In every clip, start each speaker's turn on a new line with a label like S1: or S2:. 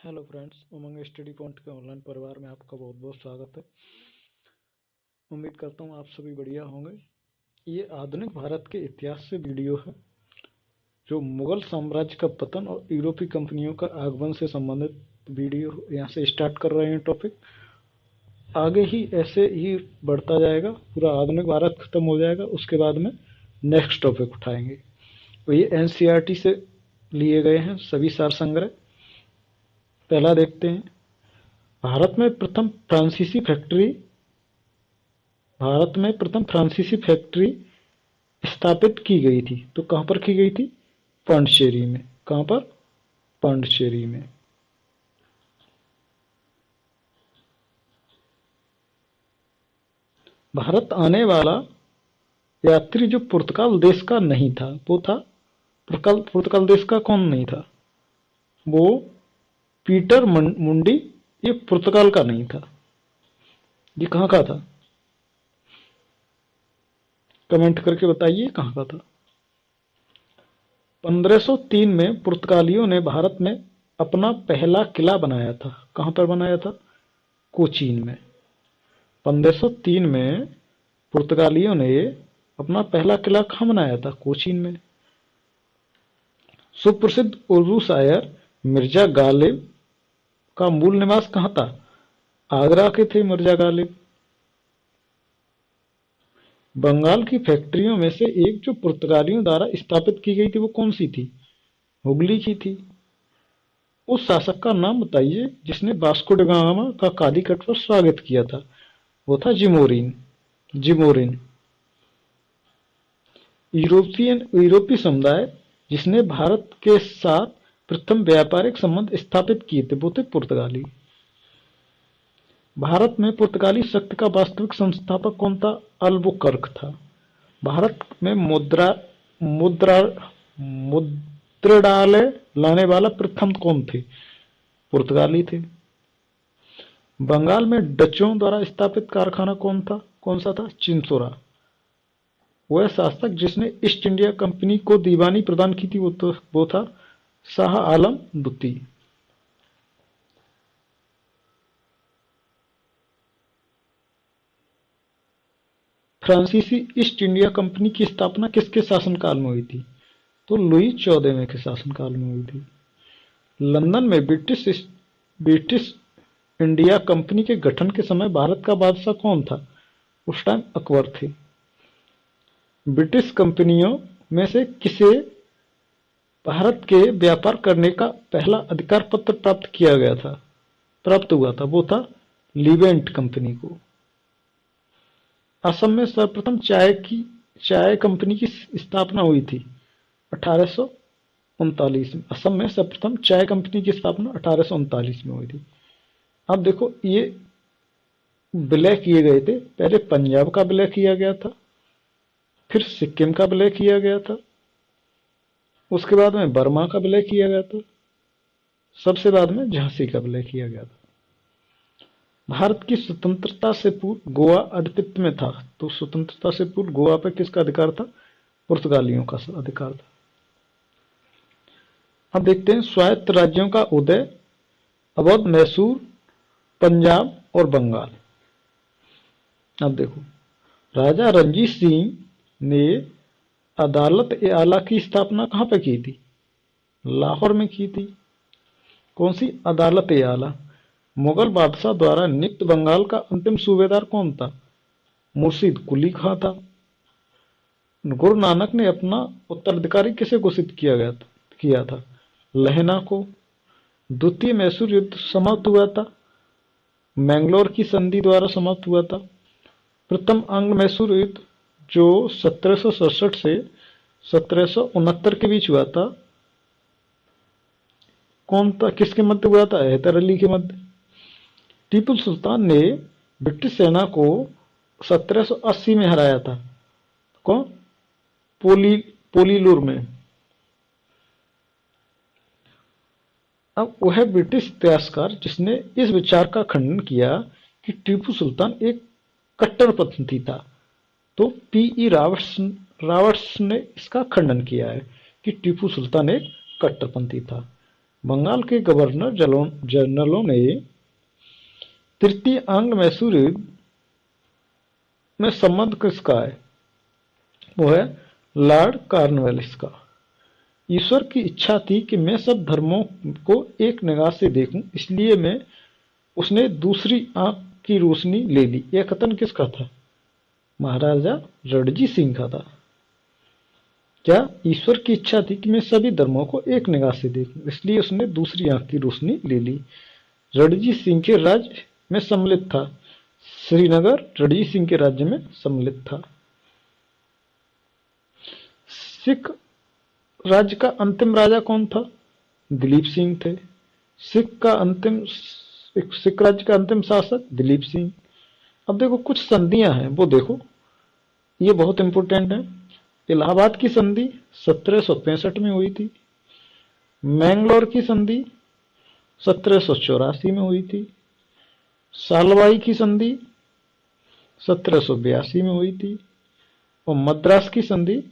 S1: Hello friends, उमंग study point के online परिवार में आपका बहुत बहुत स्वागत है। उम्मीद करता हूँ आप सभी बढ़िया होंगे। ये आधुनिक भारत के इतिहास से वीडियो है जो मुगल साम्राज्य का पतन और यूरोपीय कंपनियों का आगमन से संबंधित वीडियो यहाँ से स्टार्ट कर रहे हैं। टॉपिक आगे ही ऐसे ही बढ़ता जाएगा, पूरा आधुनिक भारत खत्म हो जाएगा, उसके बाद में नेक्स्ट टॉपिक उठाएंगे। तो ये एनसीईआरटी से लिए गए हैं सभी सार संग्रह। पहला देखते हैं, भारत में प्रथम फ्रांसीसी फैक्ट्री भारत में प्रथम फ्रांसीसी फैक्ट्री स्थापित की गई थी। तो कहां पर की गई थी? पांडिचेरी में। कहां पर? पांडिचेरी में। भारत आने वाला यात्री जो पुर्तगाल देश का नहीं था, वो था पुर्तगाल देश का कौन नहीं था? वो पीटर मुंडी। ये पुर्तगाल का नहीं था। ये कहां का था? कमेंट करके बताइए कहां का था। 1503 में पुर्तगालियों ने भारत में अपना पहला किला बनाया था। कहां पर बनाया था? कोचीन में। 1503 में पुर्तगालियों ने अपना पहला किला कहां बनाया था? कोचीन में। सुप्रसिद्ध उर्दू शायर मिर्जा गालिब का मूल निवास कहां था? आगरा के थे मिर्जा गालिब। बंगाल की फैक्ट्रियों में से एक जो पुर्तगालियों द्वारा स्थापित की गई थी, वो कौन सी थी? हुगली की थी। उस शासक का नाम बताइए जिसने वास्को ड गामा का कालीकट पर स्वागत किया था। वो था जिमोरिन। जिमोरिन। यूरोपीय समुदाय जिसने भारत के साथ प्रथम व्यापारिक संबंध स्थापित किए थे, वो थे पुर्तगाली। भारत में पुर्तगाली शक्ति का वास्तविक संस्थापक कौन था? अल्बुकर्क था। भारत में मुद्रा मुद्रणालय लाने वाला प्रथम कौन थे? पुर्तगाली थे। बंगाल में डचों द्वारा स्थापित कारखाना कौन सा था? चिंसोरा। वह शासक जिसने ईस्ट इंडिया कंपनी को दीवानी प्रदान की थी, वो था शाह आलम द्वितीय। फ्रांसीसी ईस्ट इंडिया कंपनी की स्थापना किसके शासनकाल में हुई थी? तो लुई 14वें के शासनकाल में हुई थी। लंदन में ब्रिटिश इंडिया कंपनी के गठन के समय भारत का बादशाह कौन था? उस टाइम अकबर थे। ब्रिटिश कंपनियों में से किसे भारत के व्यापार करने का पहला अधिकार पत्र प्राप्त हुआ था? वो था लीवेंट कंपनी को। असम में सर्वप्रथम चाय कंपनी की स्थापना हुई थी 1839 में। असम में सर्वप्रथम चाय कंपनी की स्थापना 1839 में हुई थी। अब देखो, ये विलय किए गए थे। पहले पंजाब का विलय किया गया था, फिर सिक्किम का विलय किया गया था, उसके बाद में बर्मा का विलय किया गया था, सबसे बाद में झांसी का विलय किया गया था। भारत की स्वतंत्रता से पूर्व गोवा अधिपत्य में था। तो स्वतंत्रता से पूर्व गोवा पर किसका अधिकार था? पुर्तगालियों का अधिकार था। अब देखते हैं स्वायत्त राज्यों का उदय। अवध, मैसूर, पंजाब और बंगाल। अब देखो, राजा रणजीत सिंह ने अदालत ए आला की स्थापना कहां पर की थी? लाहौर में की थी। कौन सी अदालत ए आला? मुगल बादशाह द्वारा नियुक्त बंगाल का अंतिम सूबेदार कौन था? मुर्शिद कुली खां था। गुरु नानक ने अपना उत्तराधिकारी किसे घोषित किया था? लहना को। द्वितीय मैसूर युद्ध समाप्त हुआ था मैंगलोर की संधि द्वारा समाप्त हुआ था। प्रथम आंग्ल मैसूर युद्ध जो 1767 से 1769 के बीच हुआ था, कौन था? किसके मध्य हुआ था? हैदर अली के मध्य। टीपू सुल्तान ने ब्रिटिश सेना को 1780 में हराया था। कौन? पोलीलूर में। अब वह ब्रिटिश इतिहासकार जिसने इस विचार का खंडन किया कि टीपू सुल्तान एक कट्टरपंथी था, तो पी.ई. रावर्ट्स ने इसका खंडन किया है कि टीपू सुल्तान एक कट्टरपंथी था। बंगाल के गवर्नर जनरलों ने तृतीय आंग्ल मैसूर युद्ध में संबंध किसका है? वो है लॉर्ड कॉर्नवालिस का। ईश्वर की इच्छा थी कि मैं सब धर्मों को एक निगाह से देखूं, इसलिए मैं उसने दूसरी आंख की रोशनी ले ली। यह कथन किसका था? महाराजा रणजीत सिंह का था। क्या ईश्वर की इच्छा थी कि मैं सभी धर्मों को एक निगाह से देखूं, इसलिए उसने दूसरी आंख की रोशनी ले ली। रणजीत सिंह के राज्य में सम्मिलित था। श्रीनगर रणजीत सिंह के राज्य में सम्मिलित था। सिख राज्य का अंतिम राजा कौन था? दिलीप सिंह थे। सिख राज्य का अंतिम शासक दिलीप सिंह। अब देखो कुछ संधियां हैं, वो देखो, ये बहुत इंपॉर्टेंट है। इलाहाबाद की संधि 1765 में हुई थी। मैंगलोर की संधि 1784 में हुई थी। सालवाई की संधि 1782 में हुई थी और मद्रास की संधि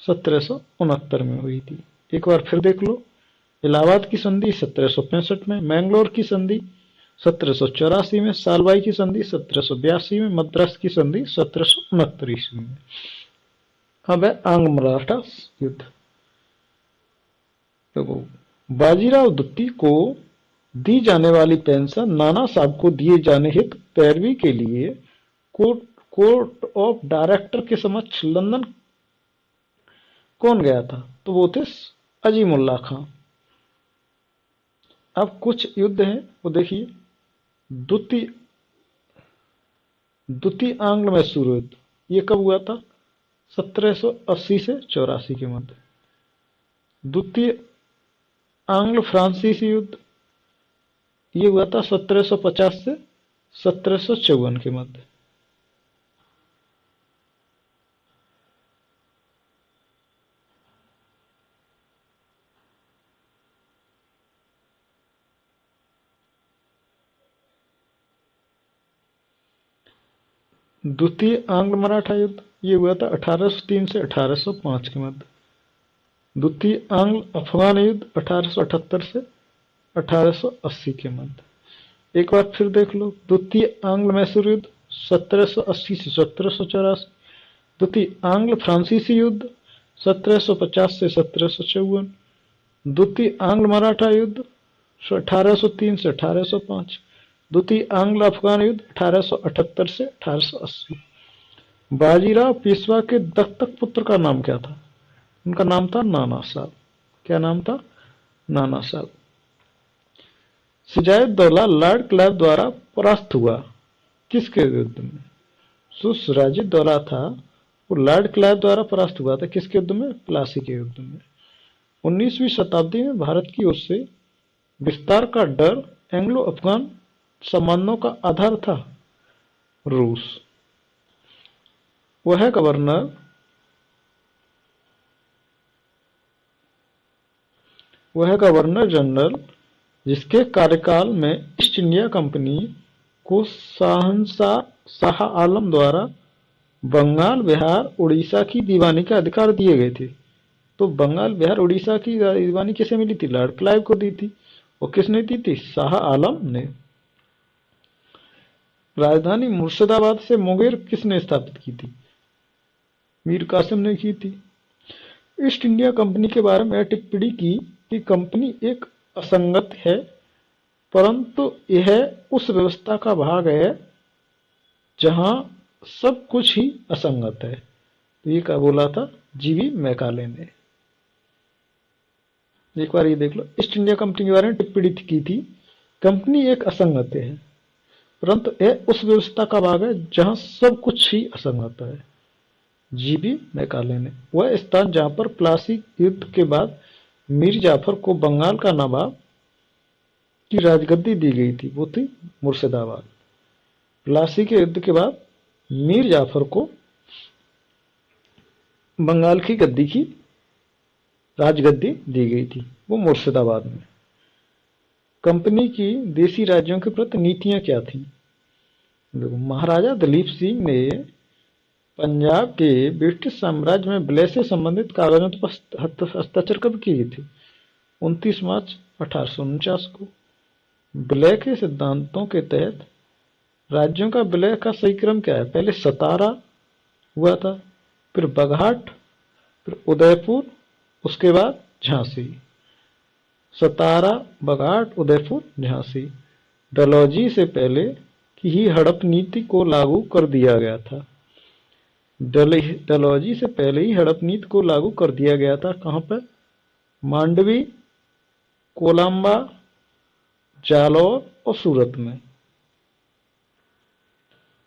S1: 1769 में हुई थी। एक बार फिर देख लो, इलाहाबाद की संधि 1765 में, मैंगलोर की संधि 1784 में, सालवाई की संधि 1782 में, मद्रास की संधि 1769 ईस्वी में। अब है आंग्ल मराठा युद्ध। देखो, बाजीराव द्वितीय को दी जाने वाली पेंशन नाना साहब को दिए जाने हेतु पैरवी के लिए कोर्ट ऑफ डायरेक्टर के समक्ष लंदन कौन गया था? तो वो थे अजीमुल्ला खां। अब कुछ युद्ध हैं, वो देखिए। द्वितीय आंग्ल मैसूर युद्ध, ये कब हुआ था? 1780 से 84 के मध्य। द्वितीय आंग्ल फ्रांसीसी युद्ध, ये हुआ था 1750 से 1754 के मध्य। द्वितीय आंग्ल मराठा युद्ध, ये हुआ था 1803 से 1805 के मध्य। द्वितीय आंग्ल अफगान युद्ध 1878 से 1880 के मध्य। एक बार फिर देख लो, द्वितीय आंग्ल मैसूर युद्ध 1780 से 1784। द्वितीय आंग्ल फ्रांसीसी युद्ध 1750 से 1754। द्वितीय आंग्ल मराठा युद्ध 1803 से 1805। द्वितीय आंग्ल अफगान युद्ध 1878 से 1880। बाजीराव पेशवा के दत्तक पुत्र का नाम क्या था? उनका नाम था नाना साहब। क्या नाम था? नाना साहब। सिराजुद्दौला लॉर्ड क्लाइव द्वारा परास्त हुआ, किसके युद्ध में? सिराजुद्दौला था, वो लॉर्ड क्लाइव द्वारा परास्त हुआ था। किसके युद्ध में? प्लासी के युद्ध में। 19वीं शताब्दी में भारत की ओर से विस्तार का डर एंग्लो अफगान संबंधों का आधार था रूस। वह गवर्नर जनरल जिसके कार्यकाल में ईस्ट इंडिया कंपनी को शहंशाह शाह आलम द्वारा बंगाल, बिहार, उड़ीसा की दीवानी का अधिकार दिए गए थे। तो बंगाल, बिहार, उड़ीसा की दीवानी किसे मिली थी? लॉर्ड क्लाइव को दी थी। और किसने दी थी? शाह आलम ने। राजधानी मुर्शिदाबाद से मुंगेर किसने स्थापित की थी? मीर कासिम ने की थी। ईस्ट इंडिया कंपनी के बारे में टिप्पणी की कि कंपनी एक असंगत है, परंतु यह उस व्यवस्था का भाग है जहां सब कुछ ही असंगत है। तो ये क्या बोला था जीवी मैकाले ने। एक बार ये देख लो, ईस्ट इंडिया कंपनी के बारे में टिप्पणी की थी, कंपनी एक असंगत है परंतु यह उस व्यवस्था का भाग है जहां सब कुछ ही असंगत है। जीबी मैकाले ने। वह स्थान जहां पर प्लासी युद्ध के बाद मीर जाफर को बंगाल का नवाब की राजगद्दी दी गई थी, वो थी मुर्शिदाबाद। प्लासी के युद्ध के बाद मीर जाफर को बंगाल की गद्दी की राजगद्दी दी गई थी, वो मुर्शिदाबाद में। कंपनी की देसी राज्यों के प्रति नीतियां क्या थी? देखो, महाराजा दिलीप सिंह ने पंजाब के ब्रिटिश साम्राज्य में विलय से संबंधित कागजों पर हस्ताक्षर कब किए थे? 29 मार्च 1849 को। विलय के सिद्धांतों के तहत राज्यों का विलय का सही क्रम क्या है? पहले सतारा हुआ था, फिर बगहाट, फिर उदयपुर, उसके बाद झांसी। सतारा, बगहाट, उदयपुर, झांसी। डलहौजी से पहले की ही हड़प नीति को लागू कर दिया गया था। डलहौजी से पहले ही हड़प नीति को लागू कर दिया गया था। कहां पर? मांडवी, कोलंबा, जालौर और सूरत में।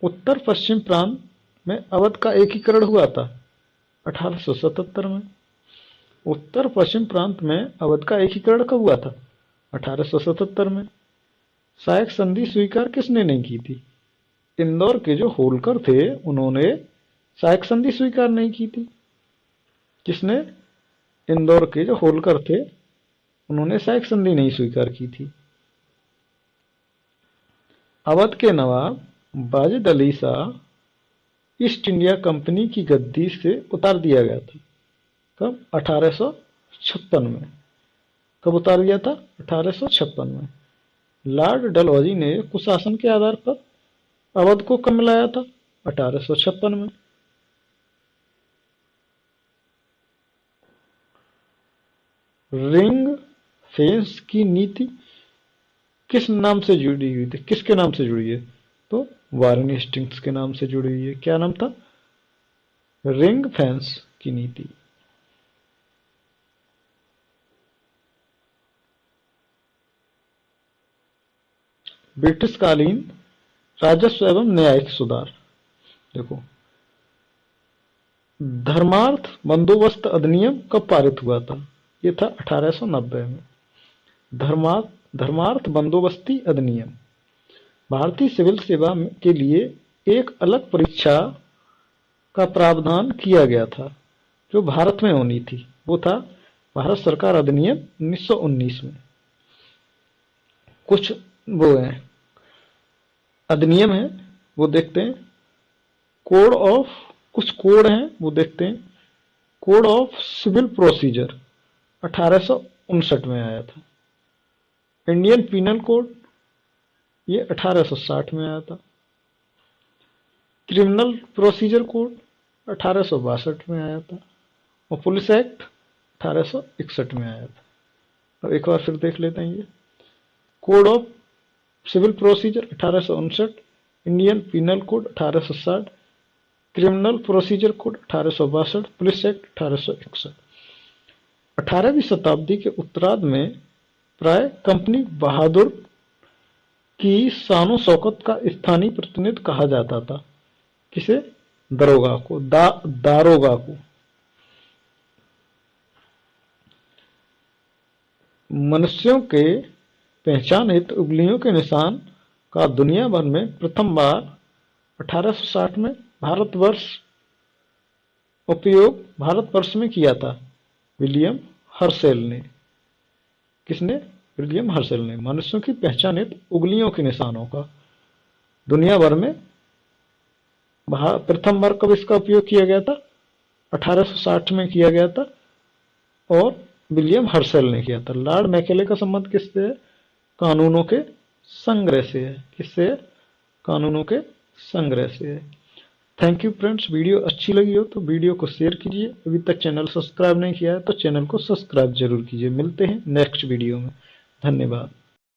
S1: उत्तर पश्चिम प्रांत में अवध का एकीकरण हुआ था 1877 में। उत्तर पश्चिम प्रांत में अवध का एकीकरण कब हुआ था? 1877 में। सहायक संधि स्वीकार किसने नहीं की थी? इंदौर के जो होलकर थे उन्होंने सहायक संधि स्वीकार नहीं की थी। किसने? इंदौर के जो होलकर थे उन्होंने सहायक संधि नहीं स्वीकार की थी। अवध के Nawab Wajid Ali Shah East India Company की गद्दी से उतार दिया गया था। कब? 1856 में। कब उतार दिया था? 1856 में। लॉर्ड डलहौजी ने कुशासन के आधार पर अवध को कब मिलाया था? 1856 में। रिंग फेंस की नीति किस नाम से जुड़ी हुई थी? किसके नाम से जुड़ी है? तो वारेन हेस्टिंग्स के नाम से जुड़ी हुई है। क्या नाम था? रिंग फेंस की नीति। ब्रिटिश कालीन राजस्व एवं न्यायिक सुधार। देखो, धर्मार्थ बंदोबस्त अधिनियम कब पारित हुआ था? ये था 1890 में। धर्मार्थ बंदोबस्ती अधिनियम। भारतीय सिविल सेवा के लिए एक अलग परीक्षा का प्रावधान किया गया था जो भारत में होनी थी। वो था भारत सरकार अधिनियम 1919 में। कुछ वो है अधिनियम है वो देखते हैं। कुछ कोड हैं वो देखते हैं। कोड ऑफ सिविल प्रोसीजर 1859 में आया था। इंडियन पीनल कोड ये 1860 में आया था। क्रिमिनल प्रोसीजर कोड 1862 में आया था और पुलिस एक्ट 1861 में आया था। अब एक बार फिर देख लेते हैं। ये code of civil procedure 1859, Indian penal code 1860, criminal procedure code 1862, police act 1861। 18वीं शताब्दी के उत्तरार्ध में प्राय कंपनी बहादुर की शानो शौकत का स्थानीय प्रतिनिधि कहा जाता था। किसे? दरोगा को, दारोगा को। मनुष्यों के पहचान हेतु उंगलियों के निशान का दुनिया भर में प्रथम बार 1860 में भारतवर्ष में किया था विलियम हर्शेल ने। किसने? विलियम हर्शेल ने। मनुष्यों की पहचान हेतु उंगलियों के निशानों का दुनिया भर में प्रथम बार कब इसका उपयोग किया गया था? 1860 में किया गया था और विलियम हर्शेल ने किया था। लॉर्ड मैकेले का संबंध किससे है? कानूनों के संग्रह से है। किससे है? कानूनों के संग्रह से है। Thank you friends. वीडियो अच्छी लगी हो तो वीडियो को शेयर कीजिए। अभी तक चैनल सब्सक्राइब नहीं किया है तो चैनल को सब्सक्राइब जरूर कीजिए। मिलते हैं नेक्स्ट वीडियो में। धन्यवाद।